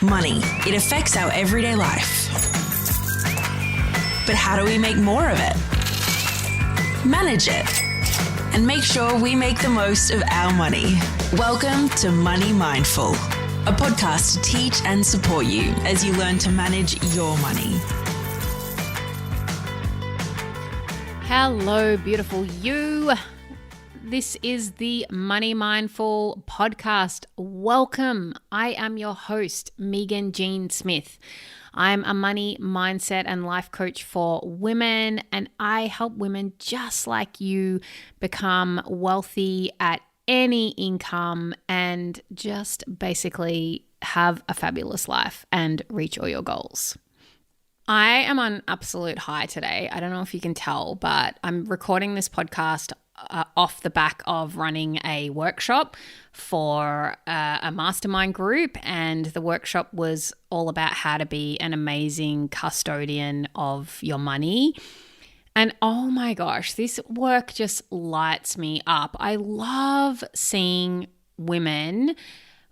Money, it affects our everyday life. But how do we make more of it? Manage it. And make sure we make the most of our money. Welcome to Money Mindful, a podcast to teach and support you as you learn to manage your money. Hello, beautiful you. This is the Money Mindful podcast. Welcome. I am your host, Megan Jean Smith. I'm a money, mindset, and life coach for women, and I help women just like you become wealthy at any income and just basically have a fabulous life and reach all your goals. I am on absolute high today. I don't know if you can tell, but I'm recording this podcast off the back of running a workshop for a mastermind group, and the workshop was all about how to be an amazing custodian of your money. And oh my gosh, this work just lights me up. I love seeing women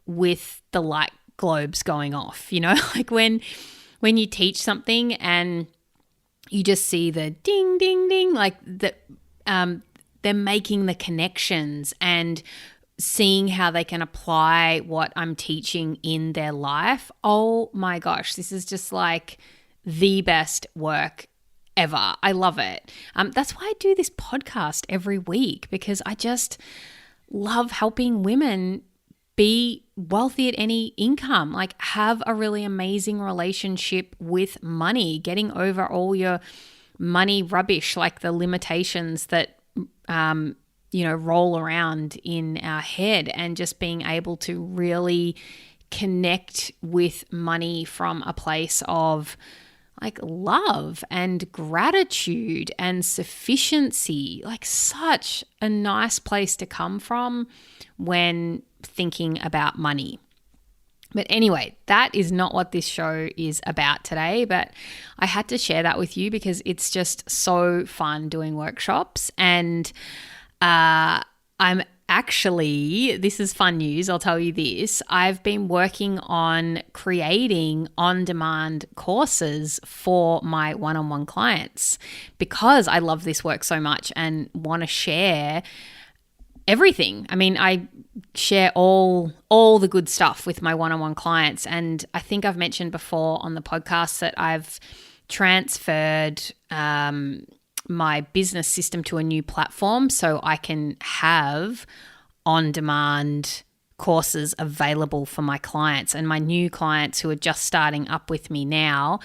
with the light globes going off, like when you teach something and you just see the ding, ding, ding, like they're making the connections and seeing how they can apply what I'm teaching in their life. Oh my gosh, this is just like the best work ever. I love it. That's why I do this podcast every week, because I just love helping women be wealthy at any income, like have a really amazing relationship with money, getting over all your money rubbish, like the limitations that roll around in our head, and just being able to really connect with money from a place of like love and gratitude and sufficiency, like such a nice place to come from when thinking about money. But anyway, that is not what this show is about today, but I had to share that with you because it's just so fun doing workshops. And I'm actually, this is fun news, I'll tell you this, I've been working on creating on-demand courses for my one-on-one clients because I love this work so much and want to share everything. I mean, I share all the good stuff with my one-on-one clients. And I think I've mentioned before on the podcast that I've transferred my business system to a new platform so I can have on-demand courses available for my clients. And my new clients who are just starting up with me now,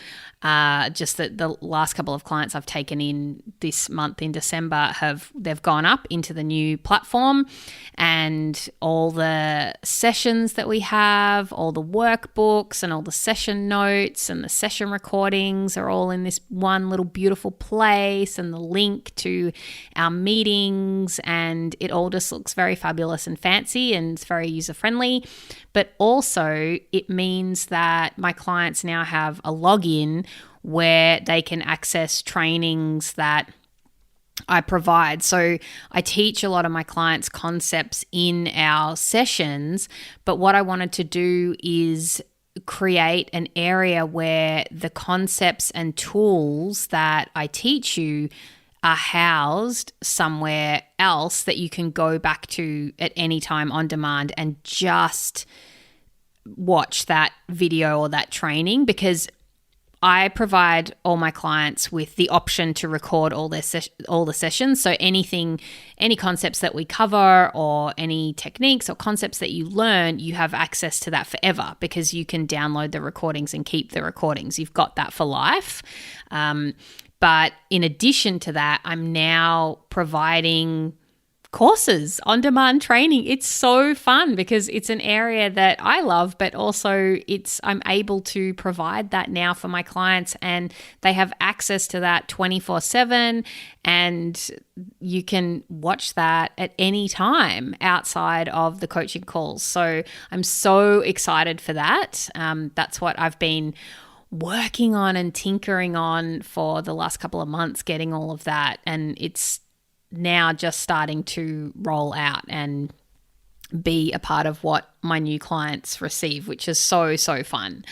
just that the last couple of clients I've taken in this month in December they've gone up into the new platform, and all the sessions that we have, all the workbooks and all the session notes and the session recordings are all in this one little beautiful place, and the link to our meetings, and it all just looks very fabulous and fancy, and it's very user-friendly. But also it means that my clients now have a login where they can access trainings that I provide. So I teach a lot of my clients concepts in our sessions, but what I wanted to do is create an area where the concepts and tools that I teach you are housed somewhere else that you can go back to at any time on demand and just watch that video or that training, because I provide all my clients with the option to record all the sessions. So any concepts that we cover or any techniques or concepts that you learn, you have access to that forever because you can download the recordings and keep the recordings. You've got that for life. But in addition to that, I'm now providing courses, on-demand training. It's so fun because it's an area that I love, but also I'm able to provide that now for my clients, and they have access to that 24/7, and you can watch that at any time outside of the coaching calls. So I'm so excited for that. That's what I've been working on and tinkering on for the last couple of months, getting all of that, and it's now just starting to roll out, and be a part of what my new clients receive, which is so, so fun.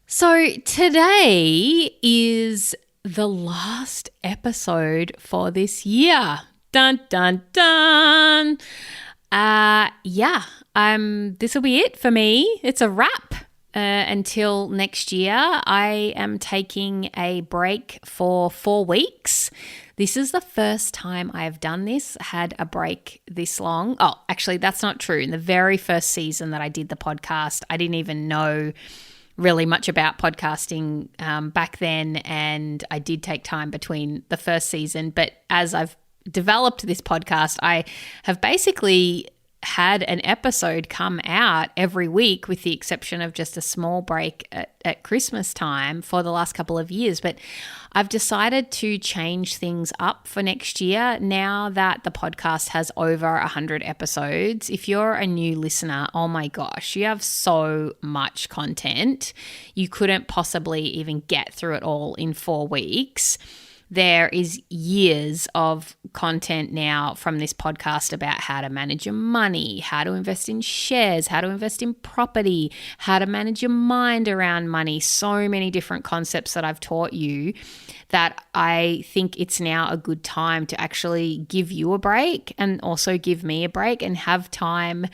So today is the last episode for this year. Dun, dun, dun. This will be it for me. It's a wrap. Until next year, I am taking a break for 4 weeks. This is the first time I have done this, had a break this long. Oh, actually, that's not true. In the very first season that I did the podcast, I didn't even know really much about podcasting back then, and I did take time between the first season. But as I've developed this podcast, I have basically had an episode come out every week, with the exception of just a small break at Christmas time for the last couple of years. But I've decided to change things up for next year now that the podcast has over 100 episodes. If you're a new listener, oh my gosh, you have so much content. You couldn't possibly even get through it all in 4 weeks. There is years of content now from this podcast about how to manage your money, how to invest in shares, how to invest in property, how to manage your mind around money. So many different concepts that I've taught you that I think it's now a good time to actually give you a break and also give me a break and have time,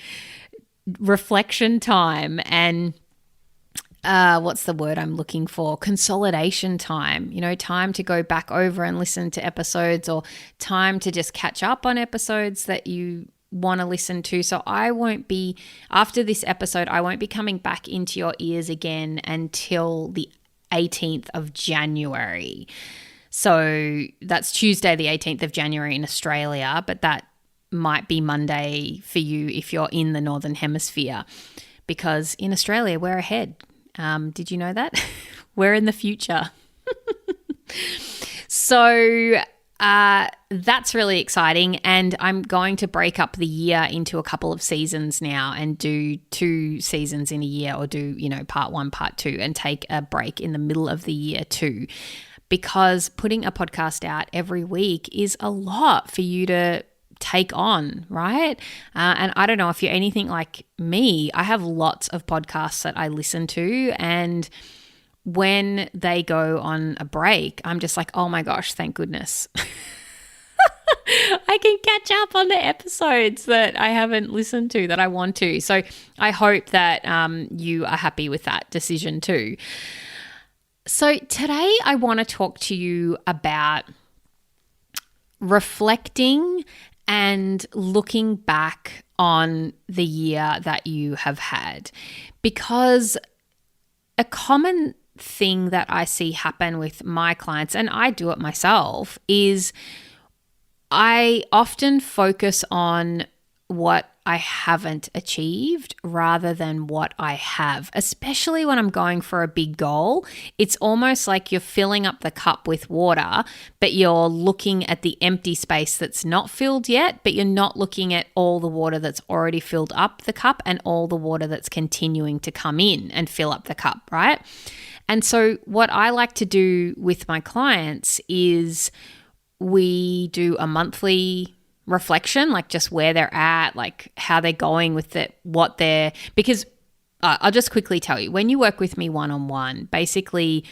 reflection time, and what's the word I'm looking for? Consolidation time, time to go back over and listen to episodes, or time to just catch up on episodes that you want to listen to. So after this episode, I won't be coming back into your ears until the 18th of January. So that's Tuesday, the 18th of January in Australia, but that might be Monday for you if you're in the Northern Hemisphere, because in Australia, we're ahead. Did you know that? We're in the future. So that's really exciting. And I'm going to break up the year into a couple of seasons now and do 2 seasons in a year, or do, part 1, part 2, and take a break in the middle of the year too. Because putting a podcast out every week is a lot for you to take on, right? And I don't know if you're anything like me. I have lots of podcasts that I listen to, and when they go on a break, I'm just like, oh my gosh, thank goodness. I can catch up on the episodes that I haven't listened to that I want to. So I hope that you are happy with that decision too. So today I want to talk to you about reflecting and looking back on the year that you have had, because a common thing that I see happen with my clients, and I do it myself, is I often focus on what I haven't achieved rather than what I have, especially when I'm going for a big goal. It's almost like you're filling up the cup with water, but you're looking at the empty space that's not filled yet, but you're not looking at all the water that's already filled up the cup and all the water that's continuing to come in and fill up the cup, right? And so what I like to do with my clients is we do a monthly reflection, like just where they're at, like how they're going with it, because I'll just quickly tell you, when you work with me one-on-one, basically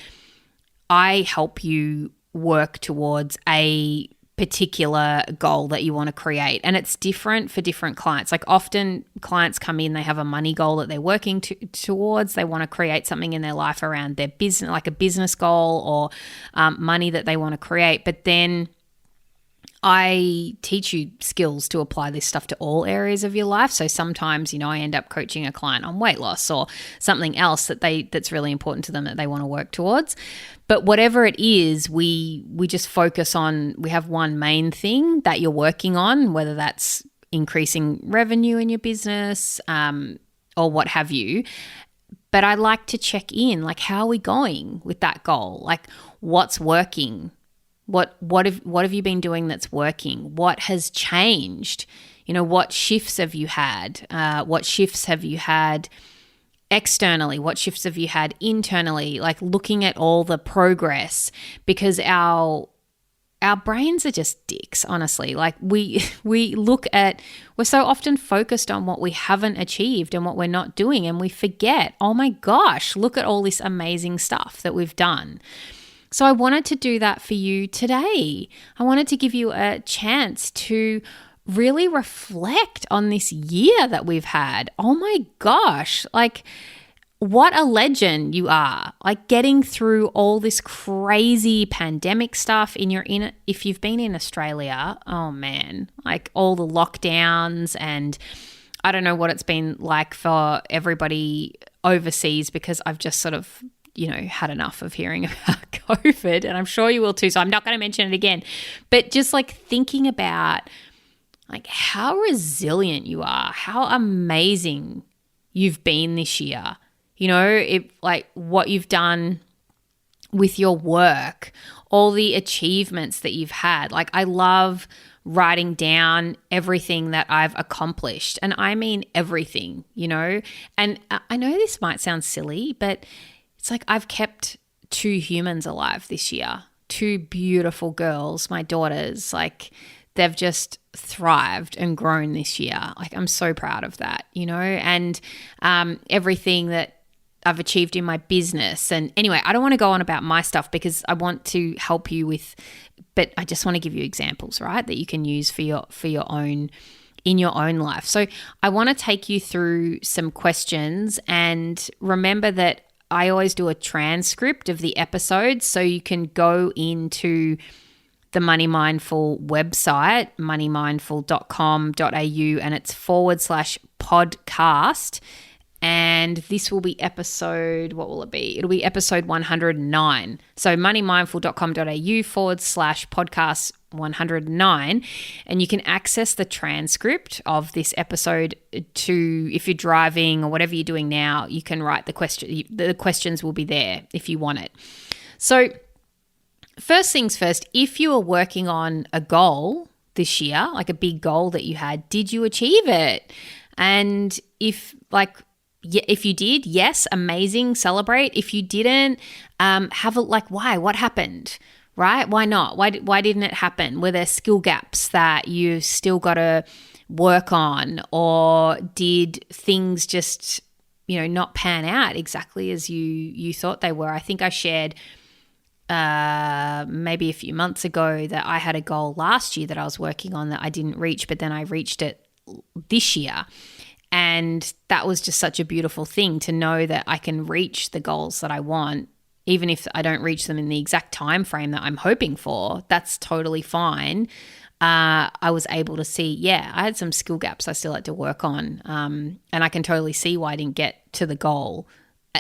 I help you work towards a particular goal that you want to create. And it's different for different clients. Like often clients come in, they have a money goal that they're working towards. They want to create something in their life around their business, like a business goal or money that they want to create. But then I teach you skills to apply this stuff to all areas of your life. So sometimes, I end up coaching a client on weight loss or something else that's really important to them that they want to work towards. But whatever it is, we just focus on, we have one main thing that you're working on, whether that's increasing revenue in your business or what have you. But I like to check in, like, how are we going with that goal? Like, what's working? What have you been doing that's working? What has changed? What shifts have you had? What shifts have you had externally? What shifts have you had internally? Like looking at all the progress, because our our brains are just dicks, honestly. Like we're so often focused on what we haven't achieved and what we're not doing, and we forget, oh my gosh, look at all this amazing stuff that we've done. So I wanted to do that for you today. I wanted to give you a chance to really reflect on this year that we've had. Oh my gosh, like what a legend you are, like getting through all this crazy pandemic stuff if you've been in Australia, oh man, like all the lockdowns, and I don't know what it's been like for everybody overseas, because I've just sort of, had enough of hearing about COVID, and I'm sure you will too. So I'm not going to mention it again, but just like thinking about like how resilient you are, how amazing you've been this year. Like what you've done with your work, all the achievements that you've had. Like I love writing down everything that I've accomplished, and I mean everything, And I know this might sound silly, but it's like I've kept 2 humans alive this year, 2 beautiful girls, my daughters, like they've just thrived and grown this year. Like I'm so proud of that, and everything that I've achieved in my business. And anyway, I don't want to go on about my stuff because I want to help you but I just want to give you examples, right, that you can use for your own, in your own life. So I want to take you through some questions, and remember that I always do a transcript of the episode, so you can go into the Money Mindful website, moneymindful.com.au, and it's /podcast. And this will be episode, what will it be? It'll be episode 109. So moneymindful.com.au /podcast 109. And you can access the transcript of this episode if you're driving or whatever you're doing now, you can write the question. The questions will be there if you want it. So first things first, if you are working on a goal this year, like a big goal that you had, did you achieve it? And if you did, yes, amazing, celebrate. If you didn't, have a why? What happened, right? Why not? Why didn't it happen? Were there skill gaps that you still got to work on, or did things just, not pan out exactly as you thought they were? I think I shared maybe a few months ago that I had a goal last year that I was working on that I didn't reach, but then I reached it this year. And that was just such a beautiful thing to know that I can reach the goals that I want, even if I don't reach them in the exact time frame that I'm hoping for. That's totally fine. I was able to see, I had some skill gaps I still had to work on, and I can totally see why I didn't get to the goal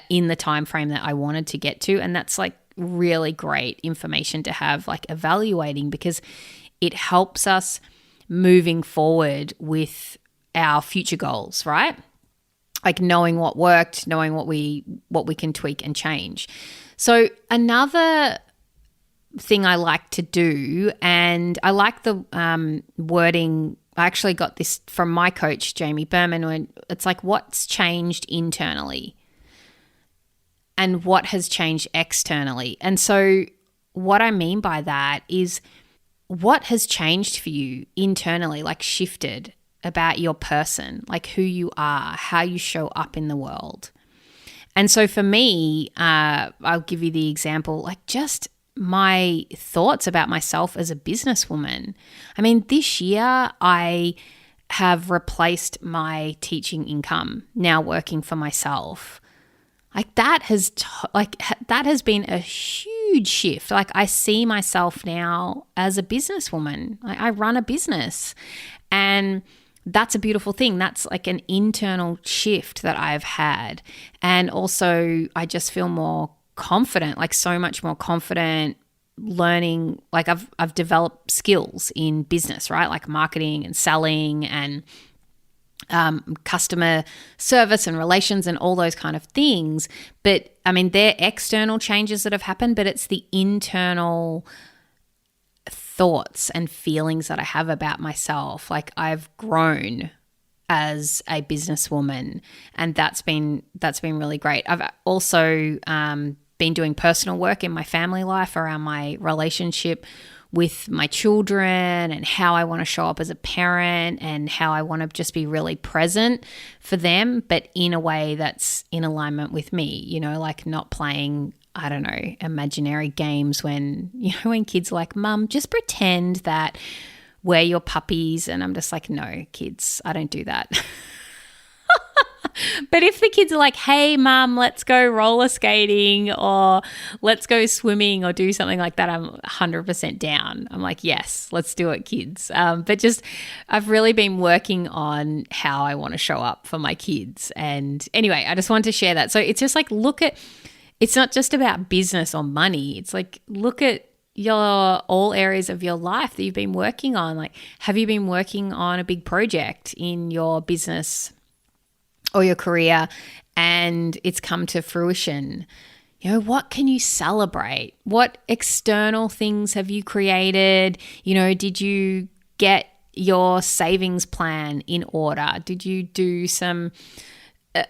in the time frame that I wanted to get to. And that's like really great information to have, like evaluating, because it helps us moving forward with our future goals, right? Like knowing what worked, knowing what we can tweak and change. So another thing I like to do, and I like the wording, I actually got this from my coach, Jamie Berman, when it's like, what's changed internally and what has changed externally. And so what I mean by that is, what has changed for you internally, like shifted about your person, like who you are, how you show up in the world. And so for me, I'll give you the example, like just my thoughts about myself as a businesswoman. I mean, this year I have replaced my teaching income, now working for myself. Like that has been a huge shift. Like I see myself now as a businesswoman. I run a business, and that's a beautiful thing. That's like an internal shift that I've had. And also I just feel more confident, like so much more confident learning. Like I've developed skills in business, right? Like marketing and selling and customer service and relations and all those kind of things. But I mean, they're external changes that have happened, but it's the internal thoughts and feelings that I have about myself. Like I've grown as a businesswoman, and that's been really great. I've also been doing personal work in my family life around my relationship with my children and how I want to show up as a parent and how I want to just be really present for them, but in a way that's in alignment with me, like not playing, I don't know, imaginary games when kids are like, Mum, just pretend that we're your puppies. And I'm just like, no, kids, I don't do that. But if the kids are like, hey, Mum, let's go roller skating or let's go swimming or do something like that, I'm 100% down. I'm like, yes, let's do it, kids. But just I've really been working on how I want to show up for my kids. And anyway, I just wanted to share that. So it's just like it's not just about business or money. It's like look at all areas of your life that you've been working on. Like, have you been working on a big project in your business or your career and it's come to fruition? What can you celebrate? What external things have you created? Did you get your savings plan in order? Did you do some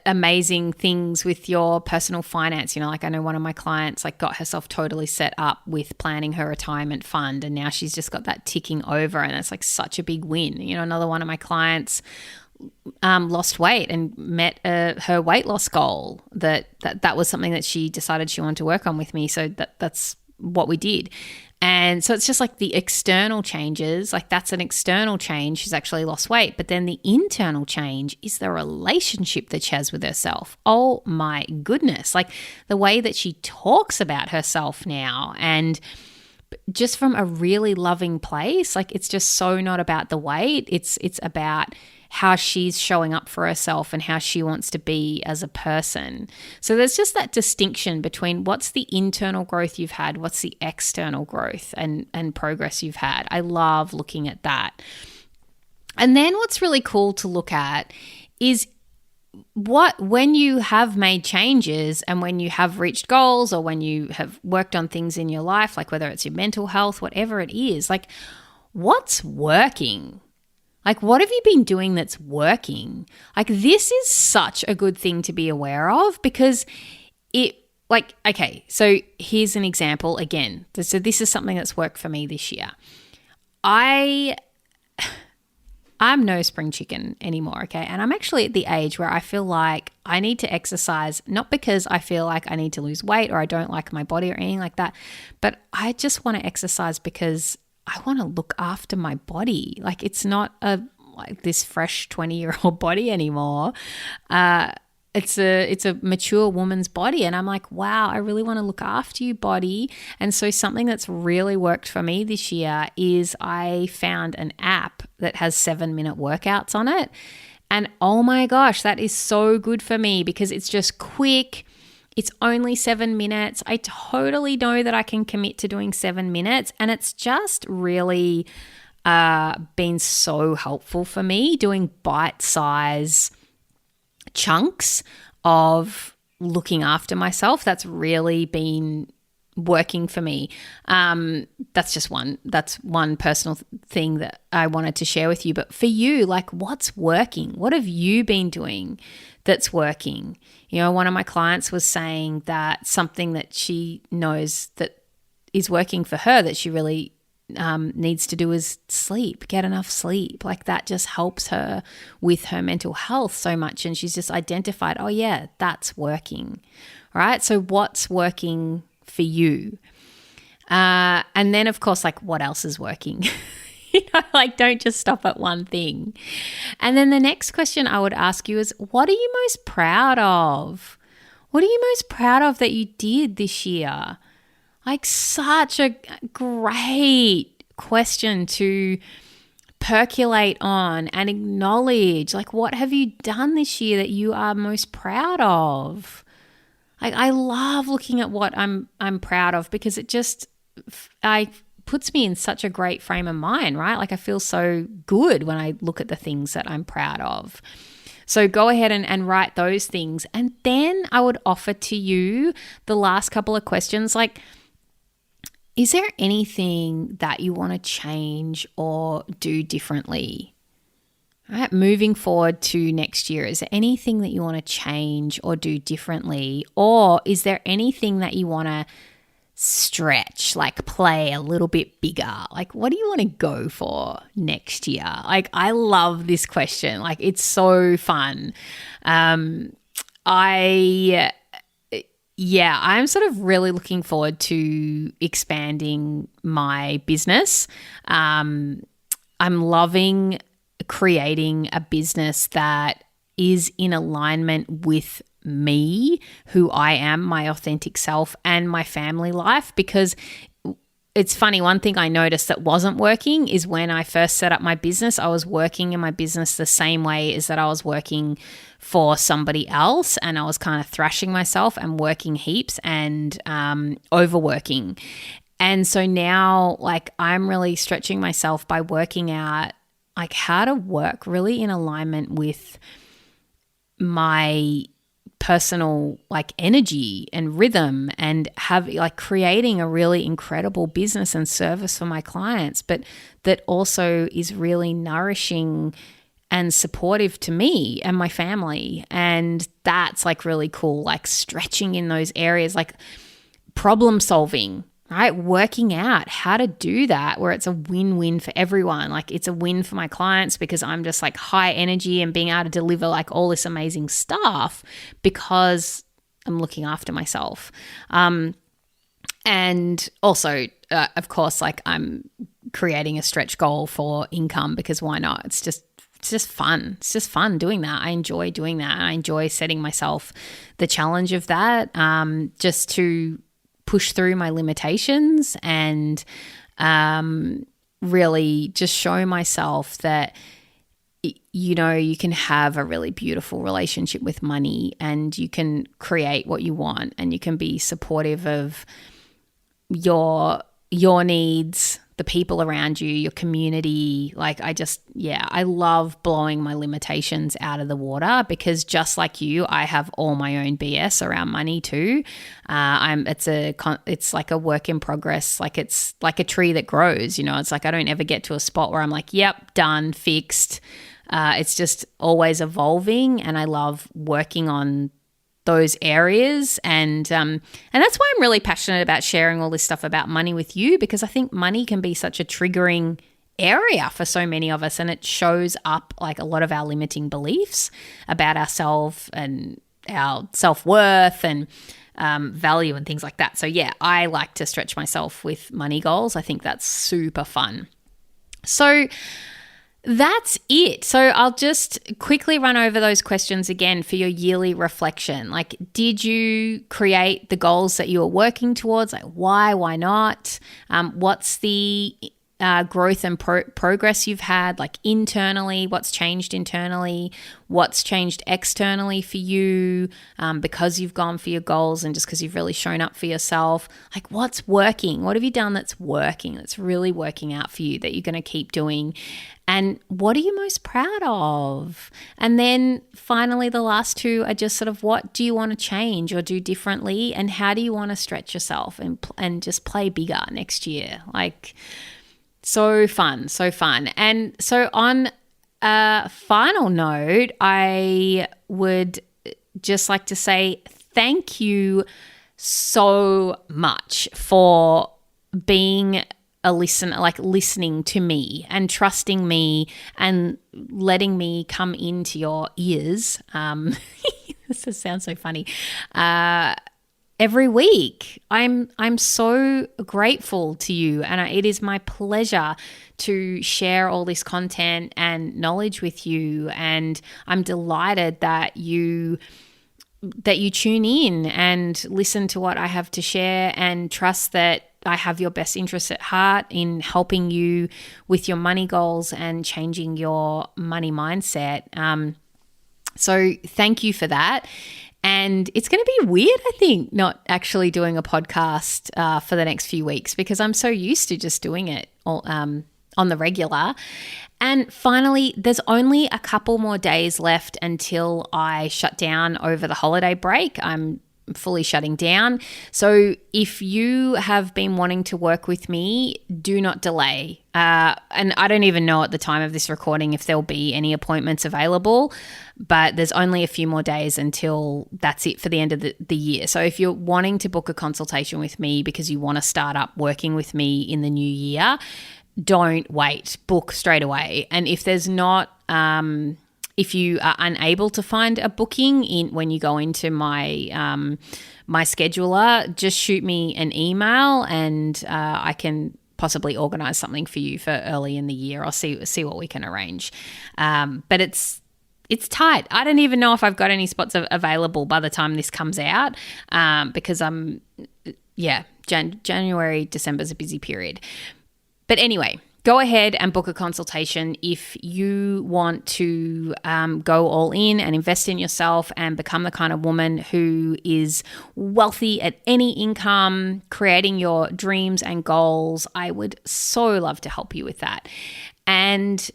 amazing things with your personal finance? Like I know one of my clients got herself totally set up with planning her retirement fund, and now she's just got that ticking over, and it's such a big win. Another one of my clients lost weight and met her weight loss goal. That was something that she decided she wanted to work on with me. So that's what we did. And so it's just the external changes, that's an external change. She's actually lost weight. But then the internal change is the relationship that she has with herself. Oh my goodness. The way that she talks about herself now, and just from a really loving place. It's just so not about the weight. It's about how she's showing up for herself and how she wants to be as a person. So there's just that distinction between what's the internal growth you've had, what's the external growth and progress you've had. I love looking at that. And then what's really cool to look at is when you have made changes and when you have reached goals or when you have worked on things in your life, whether it's your mental health, whatever it is, what's working? What have you been doing that's working? This is such a good thing to be aware of, because okay, so here's an example again. So this is something that's worked for me this year. I'm no spring chicken anymore, okay? And I'm actually at the age where I feel like I need to exercise, not because I feel like I need to lose weight or I don't like my body or anything like that, but I just want to exercise because I want to look after my body. It's not this fresh 20-year-old body anymore. It's a mature woman's body. And I'm like, wow, I really want to look after you, body. And so something that's really worked for me this year is I found an app that has 7-minute workouts on it. And oh my gosh, that is so good for me because it's just quick. It's only 7 minutes. I totally know that I can commit to doing 7 minutes, and it's just really been so helpful for me doing bite-size chunks of looking after myself. That's really been working for me. That's one personal thing that I wanted to share with you. But for you, what's working? What have you been doing that's working? One of my clients was saying that something that she knows that is working for her that she really needs to do is sleep, get enough sleep. That just helps her with her mental health so much. And she's just identified, oh yeah, that's working. All right. So what's working for you? And then of course, what else is working? Don't just stop at one thing. And then the next question I would ask you is, what are you most proud of? What are you most proud of that you did this year? Such a great question to percolate on and acknowledge. What have you done this year that you are most proud of? I love looking at what I'm proud of because it just puts me in such a great frame of mind, right? I feel so good when I look at the things that I'm proud of. So go ahead and write those things. And then I would offer to you the last couple of questions, is there anything that you want to change or do differently? All right, moving forward to next year, is there anything that you want to change or do differently? Or is there anything that you want to stretch, like play a little bit bigger? Like, what do you want to go for next year? Like, I love this question. Like, it's so fun. I'm sort of really looking forward to expanding my business. I'm loving creating a business that is in alignment with me, who I am, my authentic self, and my family life. Because it's funny, one thing I noticed that wasn't working is when I first set up my business, I was working in my business the same way as that I was working for somebody else, and I was kind of thrashing myself and working heaps and overworking. And so now, like, I'm really stretching myself by working out like how to work really in alignment with my personal like energy and rhythm, and have like creating a really incredible business and service for my clients, but that also is really nourishing and supportive to me and my family. And that's like really cool, like stretching in those areas, like problem solving, right? Working out how to do that where it's a win-win for everyone. Like, it's a win for my clients because I'm just like high energy and being able to deliver like all this amazing stuff because I'm looking after myself. And also, of course, like I'm creating a stretch goal for income because why not? It's just fun. It's just fun doing that. I enjoy doing that. I enjoy setting myself the challenge of that, just to push through my limitations and really just show myself that, you know, you can have a really beautiful relationship with money and you can create what you want and you can be supportive of your needs, the people around you, your community. Like, I love blowing my limitations out of the water because just like you, I have all my own BS around money too. It's like a work in progress. Like, it's like a tree that grows, you know, it's like I don't ever get to a spot where I'm like, yep, done, fixed. It's just always evolving, and I love working on those areas, and that's why I'm really passionate about sharing all this stuff about money with you, because I think money can be such a triggering area for so many of us, and it shows up like a lot of our limiting beliefs about ourselves and our self-worth and value and things like that. So yeah, I like to stretch myself with money goals. I think that's super fun. So that's it. So I'll just quickly run over those questions again for your yearly reflection. Like, did you create the goals that you were working towards? Like, why not? What's the growth and progress you've had, like internally? What's changed internally? What's changed externally for you because you've gone for your goals and just because you've really shown up for yourself? Like, what's working? What have you done that's working, that's really working out for you, that you're going to keep doing? And what are you most proud of? And then finally, the last two are just sort of, what do you want to change or do differently? And how do you want to stretch yourself and just play bigger next year? Like, so fun. And so on a final note, I would just like to say thank you so much for being a listener, like listening to me and trusting me and letting me come into your ears. This just sounds so funny. Every week, I'm so grateful to you, and it is my pleasure to share all this content and knowledge with you. And I'm delighted that you tune in and listen to what I have to share and trust that I have your best interests at heart in helping you with your money goals and changing your money mindset. So thank you for that. And it's going to be weird, I think, not actually doing a podcast for the next few weeks because I'm so used to just doing it all, on the regular. And finally, there's only a couple more days left until I shut down over the holiday break. I'm fully shutting down. So if you have been wanting to work with me, do not delay. And I don't even know at the time of this recording if there'll be any appointments available, but there's only a few more days until that's it for the end of the year. So if you're wanting to book a consultation with me because you want to start up working with me in the new year, don't wait, book straight away. And if there's not, if you are unable to find a booking when you go into my my scheduler, just shoot me an email and I can possibly organize something for you for early in the year. I'll see what we can arrange. But it's tight. I don't even know if I've got any spots available by the time this comes out because January, December is a busy period. But anyway, go ahead and book a consultation if you want to go all in and invest in yourself and become the kind of woman who is wealthy at any income, creating your dreams and goals. I would so love to help you with that. And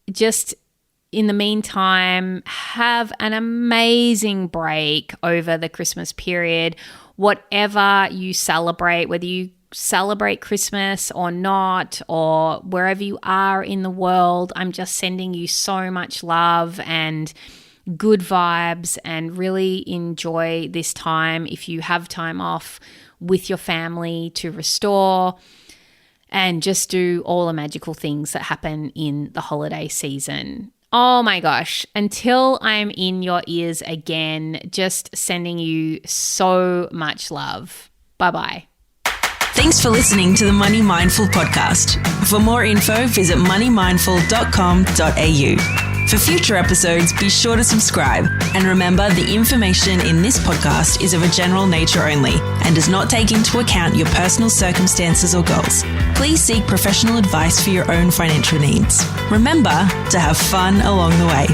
just in the meantime, have an amazing break over the Christmas period. Whatever you celebrate, whether you celebrate Christmas or not, or wherever you are in the world, I'm just sending you so much love and good vibes, and really enjoy this time if you have time off with your family to restore and just do all the magical things that happen in the holiday season. Oh my gosh, until I'm in your ears again, just sending you so much love. Bye-bye. Thanks for listening to the Money Mindful podcast. For more info, visit moneymindful.com.au. For future episodes, be sure to subscribe. And remember, the information in this podcast is of a general nature only and does not take into account your personal circumstances or goals. Please seek professional advice for your own financial needs. Remember to have fun along the way.